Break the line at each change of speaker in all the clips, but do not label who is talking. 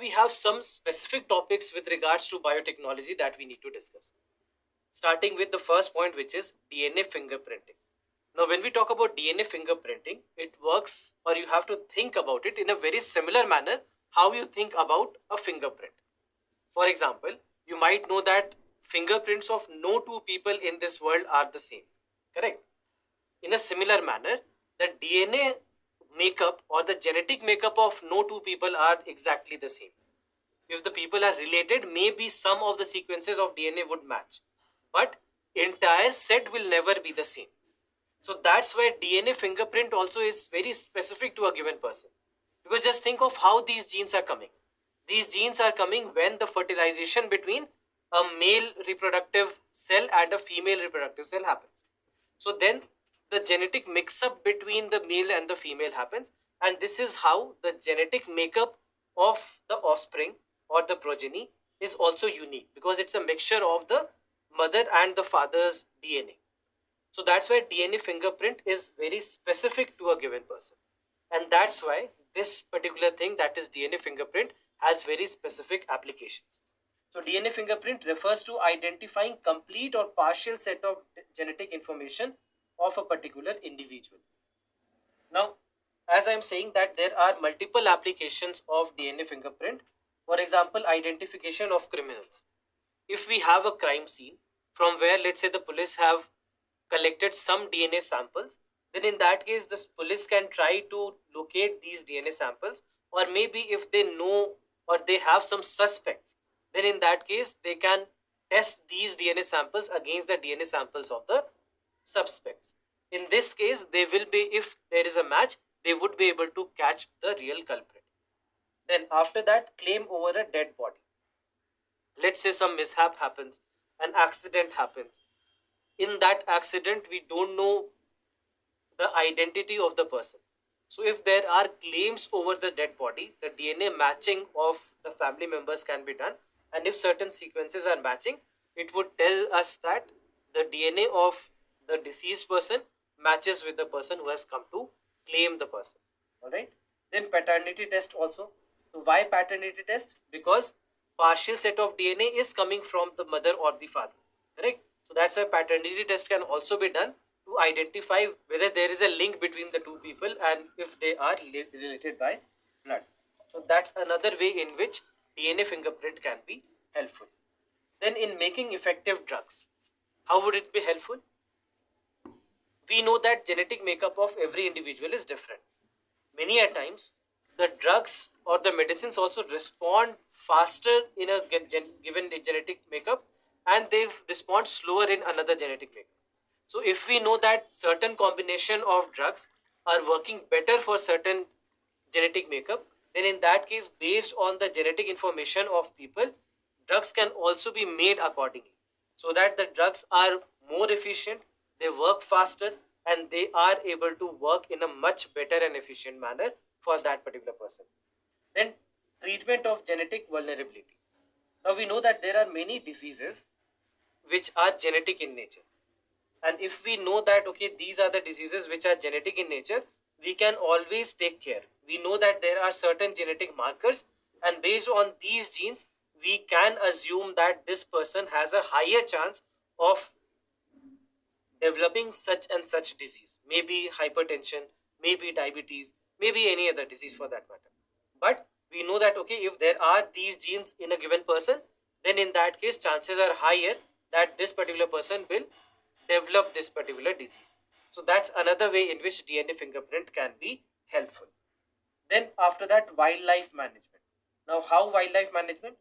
we have some specific topics with regards to biotechnology that we need to discuss. Starting with the first point, which is DNA fingerprinting. Now, when we talk about DNA fingerprinting, it works, or you have to think about it in a very similar manner how you think about a fingerprint. For example, you might know that fingerprints of no two people in this world are the same, correct? In a similar manner, the DNA makeup or the genetic makeup of no two people are exactly the same. If the people are related, maybe some of the sequences of DNA would match, but entire set will never be the same. So that's why DNA fingerprint also is very specific to a given person. Because just think of how these genes are coming. These genes are coming when the fertilization between a male reproductive cell and a female reproductive cell happens. So then the genetic mix up between the male and the female happens, and this is how the genetic makeup of the offspring or the progeny is also unique, because it's a mixture of the mother and the father's DNA. So that's why DNA fingerprint is very specific to a given person. And that's why this particular thing, that is DNA fingerprint, has very specific applications. So DNA fingerprint refers to identifying complete or partial set of genetic information of a particular individual. Now, as I'm saying that there are multiple applications of DNA fingerprint. For example, identification of criminals. If we have a crime scene from where, let's say, the police have collected some DNA samples, then in that case the police can try to locate these DNA samples, or maybe if they know or they have some suspects, then in that case they can test these DNA samples against the DNA samples of the suspects. In this case, they will be, if there is a match, they would be able to catch the real culprit. Then after that, claim over a dead body. Let's say some mishap happens, an accident happens. In that accident, we don't know the identity of the person. So if there are claims over the dead body, the DNA matching of the family members can be done. And if certain sequences are matching, it would tell us that the DNA of the deceased person matches with the person who has come to claim the person. Alright. Then paternity test also. So why paternity test? Because partial set of DNA is coming from the mother or the father. Correct? So that's why paternity test can also be done to identify whether there is a link between the two people and if they are related by blood. So that's another way in which DNA fingerprint can be helpful. Then in making effective drugs, how would it be helpful? We know that genetic makeup of every individual is different. Many a times, the drugs or the medicines also respond faster in a given genetic makeup, and they respond slower in another genetic makeup. So if we know that certain combination of drugs are working better for certain genetic makeup, then in that case, based on the genetic information of people, drugs can also be made accordingly, so that the drugs are more efficient, they work faster, and they are able to work in a much better and efficient manner for that particular person. Then treatment of genetic vulnerability. Now we know that there are many diseases which are genetic in nature. And if we know that, okay, these are the diseases which are genetic in nature, we can always take care. We know that there are certain genetic markers, and based on these genes, we can assume that this person has a higher chance of developing such and such disease. Maybe hypertension, maybe diabetes, maybe any other disease for that matter. But we know that, okay, if there are these genes in a given person, then in that case, chances are higher that this particular person will develop this particular disease. So that's another way in which DNA fingerprint can be helpful. Then after that, wildlife management. Now how wildlife management?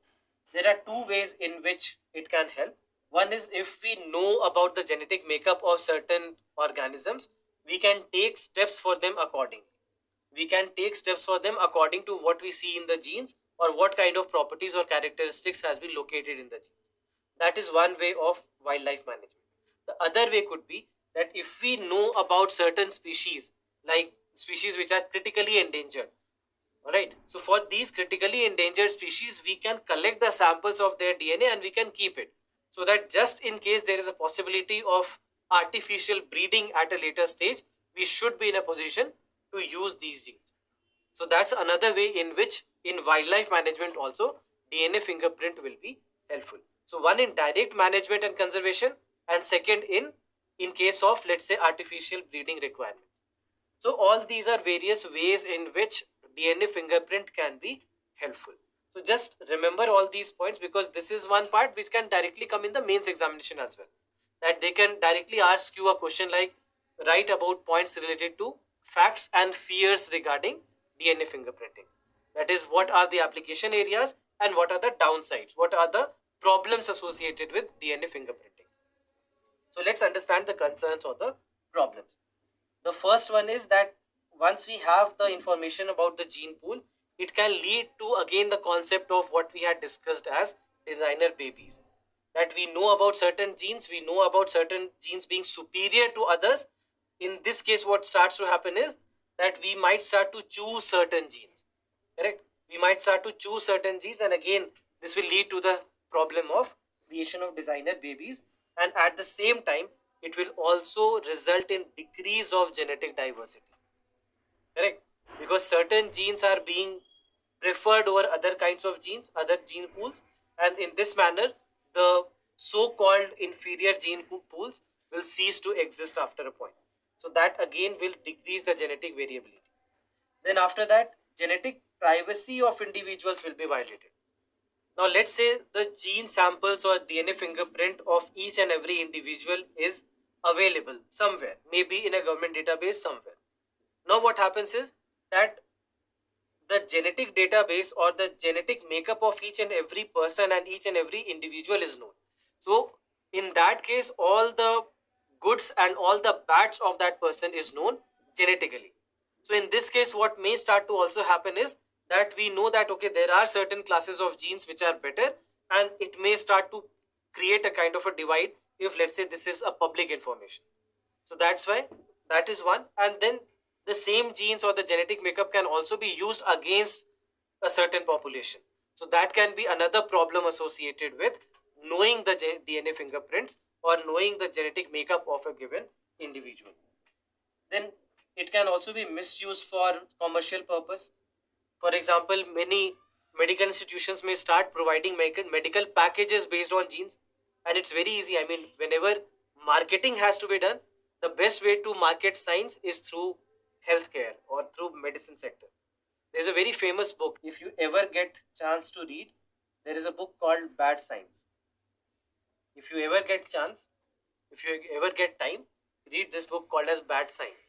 There are two ways in which it can help. One is, if we know about the genetic makeup of certain organisms, we can take steps for them accordingly. We can take steps for them according to what we see in the genes, or what kind of properties or characteristics has been located in the genes. That is one way of wildlife management. The other way could be that if we know about certain species, like species which are critically endangered, alright, so for these critically endangered species, we can collect the samples of their DNA and we can keep it, so that just in case there is a possibility of artificial breeding at a later stage, we should be in a position to use these genes. So that's another way in which in wildlife management also, DNA fingerprint will be helpful. So one in direct management and conservation, and second in case of, let's say, artificial breeding requirements. So all these are various ways in which DNA fingerprint can be helpful. So just remember all these points, because this is one part which can directly come in the mains examination as well. That they can directly ask you a question like, write about points related to facts and fears regarding DNA fingerprinting. That is, what are the application areas and what are the downsides, what are the problems associated with DNA fingerprinting. So let's understand the concerns or the problems. The first one is that once we have the information about the gene pool, it can lead to again the concept of what we had discussed as designer babies. That we know about certain genes, we know about certain genes being superior to others. In this case, what starts to happen is that we might start to choose certain genes. Correct? We might start to choose certain genes, and again, this will lead to the problem of creation of designer babies, and at the same time, it will also result in decrease of genetic diversity. Correct? Because certain genes are being preferred over other kinds of genes, other gene pools, and in this manner, the so-called inferior gene pools will cease to exist after a point. So that again will decrease the genetic variability. Then after that, genetic privacy of individuals will be violated. Now let's say the gene samples or DNA fingerprint of each and every individual is available somewhere, maybe in a government database somewhere. Now what happens is that the genetic database or the genetic makeup of each and every person and each and every individual is known. So in that case, all the goods and all the bads of that person is known genetically. So in this case, what may start to also happen is that we know that, okay, there are certain classes of genes which are better, and it may start to create a kind of a divide if, let's say, this is a public information. So that's why that is one. And then the same genes or the genetic makeup can also be used against a certain population. So that can be another problem associated with knowing the DNA fingerprints or knowing the genetic makeup of a given individual. Then it can also be misused for commercial purpose. For example, many medical institutions may start providing medical packages based on genes, and it's very easy. I mean, whenever marketing has to be done, the best way to market science is through healthcare or through medicine sector. There's a very famous book. If you ever get chance to read, there is a book called Bad Science. If you ever get chance, if you ever get time, read this book called as Bad Science.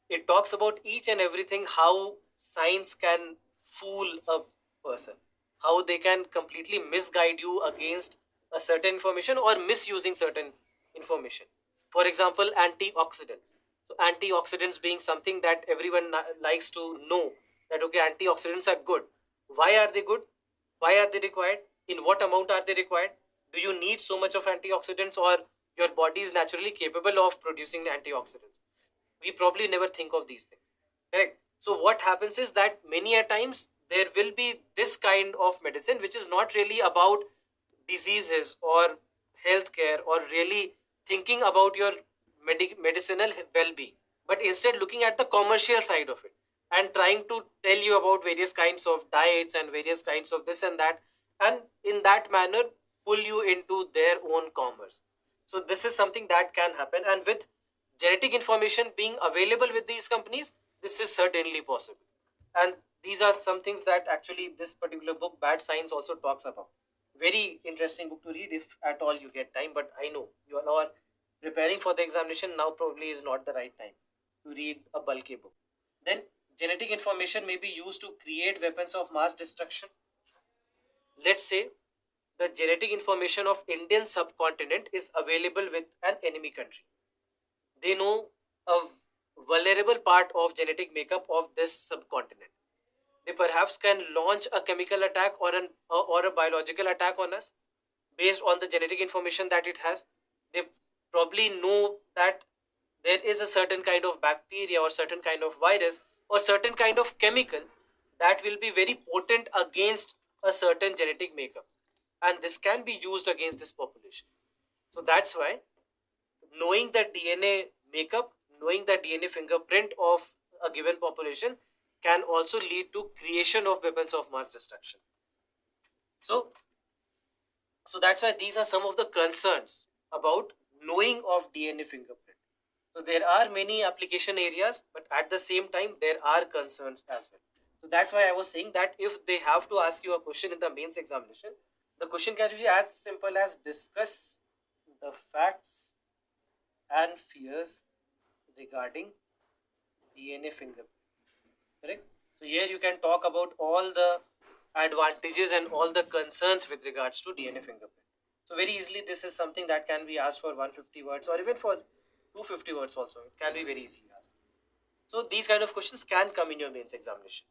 It talks about each and everything, how science can fool a person, how they can completely misguide you against a certain information or misusing certain information. For example, antioxidants. So antioxidants being something that everyone likes to know, that okay, antioxidants are good. Why are they good? Why are they required? In what amount are they required? Do you need so much of antioxidants, or your body is naturally capable of producing antioxidants? We probably never think of these things. Correct? So what happens is that many a times there will be this kind of medicine which is not really about diseases or healthcare or really thinking about your medicinal well-being, but instead looking at the commercial side of it and trying to tell you about various kinds of diets and various kinds of this and that, and in that manner pull you into their own commerce. So this is something that can happen, and with genetic information being available with these companies, this is certainly possible. And these are some things that actually this particular book, Bad Science, also talks about. Very interesting book to read if at all you get time, but I know you are now preparing for the examination. Now probably is not the right time to read a bulky book. Then genetic information may be used to create weapons of mass destruction. Let's say the genetic information of Indian subcontinent is available with an enemy country. They know a vulnerable part of genetic makeup of this subcontinent. They perhaps can launch a chemical attack or a biological attack on us based on the genetic information that it has. They probably know that there is a certain kind of bacteria or certain kind of virus or certain kind of chemical that will be very potent against a certain genetic makeup, and this can be used against this population. So that's why knowing the DNA makeup, knowing the DNA fingerprint of a given population can also lead to creation of weapons of mass destruction. So that's why these are some of the concerns about knowing of DNA fingerprint. So there are many application areas, but at the same time there are concerns as well. So that's why I was saying that if they have to ask you a question in the mains examination, the question can be as simple as discuss the facts and fears regarding DNA fingerprint. Correct? So here you can talk about all the advantages and all the concerns with regards to DNA fingerprint. So very easily this is something that can be asked for 150 words or even for 250 words also. It can be very easily asked. So these kind of questions can come in your mains examination.